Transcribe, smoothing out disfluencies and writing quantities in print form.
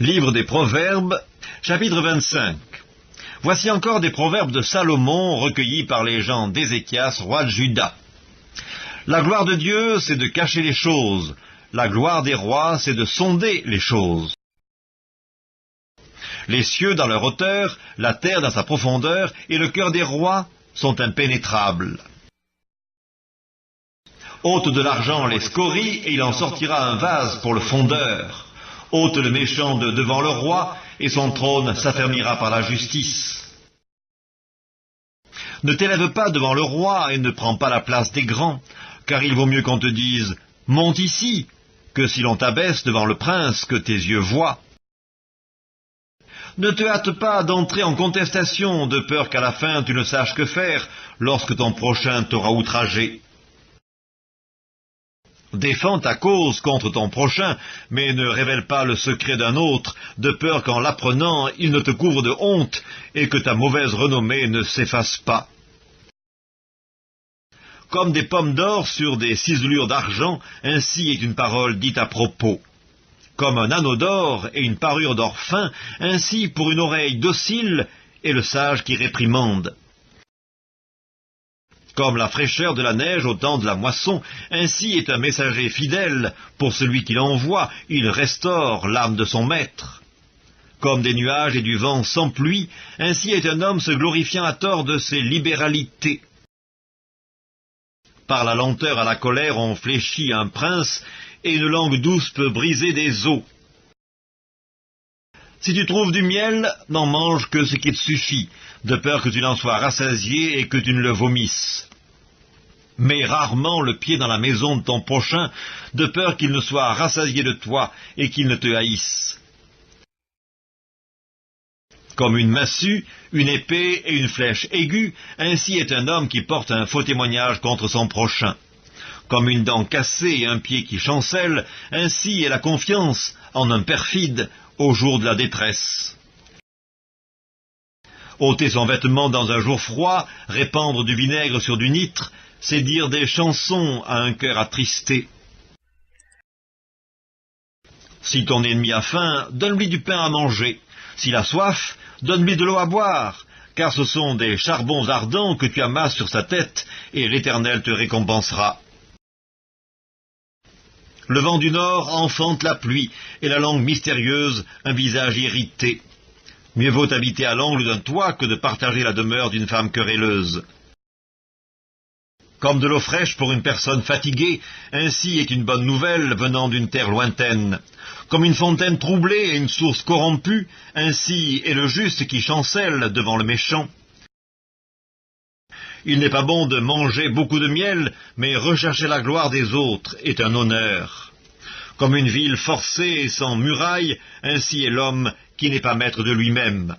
Livre des Proverbes, chapitre 25. Voici encore des proverbes de Salomon recueillis par les gens d'Ézéchias, roi de Juda. La gloire de Dieu, c'est de cacher les choses. La gloire des rois, c'est de sonder les choses. Les cieux dans leur hauteur, la terre dans sa profondeur, et le cœur des rois sont impénétrables. Ôte de l'argent les scories, et il en sortira un vase pour le fondeur. Ôte le méchant de devant le roi, et son trône s'affermira par la justice. Ne t'élève pas devant le roi, et ne prends pas la place des grands, car il vaut mieux qu'on te dise « Monte ici », que si l'on t'abaisse devant le prince que tes yeux voient. Ne te hâte pas d'entrer en contestation, de peur qu'à la fin tu ne saches que faire, lorsque ton prochain t'aura outragé. Défends ta cause contre ton prochain, mais ne révèle pas le secret d'un autre, de peur qu'en l'apprenant, il ne te couvre de honte, et que ta mauvaise renommée ne s'efface pas. Comme des pommes d'or sur des ciselures d'argent, ainsi est une parole dite à propos. Comme un anneau d'or et une parure d'or fin, ainsi pour une oreille docile est le sage qui réprimande. Comme la fraîcheur de la neige au temps de la moisson, ainsi est un messager fidèle. Pour celui qui l'envoie, il restaure l'âme de son maître. Comme des nuages et du vent sans pluie, ainsi est un homme se glorifiant à tort de ses libéralités. Par la lenteur à la colère on fléchit un prince, et une langue douce peut briser des os. Si tu trouves du miel, n'en mange que ce qui te suffit, de peur que tu n'en sois rassasié et que tu ne le vomisses. Mets rarement le pied dans la maison de ton prochain, de peur qu'il ne soit rassasié de toi et qu'il ne te haïsse. Comme une massue, une épée et une flèche aiguë, ainsi est un homme qui porte un faux témoignage contre son prochain. Comme une dent cassée et un pied qui chancelle, ainsi est la confiance en un perfide au jour de la détresse. Ôter son vêtement dans un jour froid, répandre du vinaigre sur du nitre, c'est dire des chansons à un cœur attristé. Si ton ennemi a faim, donne-lui du pain à manger. S'il a soif, donne-lui de l'eau à boire, car ce sont des charbons ardents que tu amasses sur sa tête, et l'Éternel te récompensera. Le vent du nord enfante la pluie, et la langue mystérieuse un visage irrité. Mieux vaut habiter à l'angle d'un toit que de partager la demeure d'une femme querelleuse. Comme de l'eau fraîche pour une personne fatiguée, ainsi est une bonne nouvelle venant d'une terre lointaine. Comme une fontaine troublée et une source corrompue, ainsi est le juste qui chancelle devant le méchant. Il n'est pas bon de manger beaucoup de miel, mais rechercher la gloire des autres est un honneur. Comme une ville forcée et sans muraille, ainsi est l'homme qui n'est pas maître de lui-même.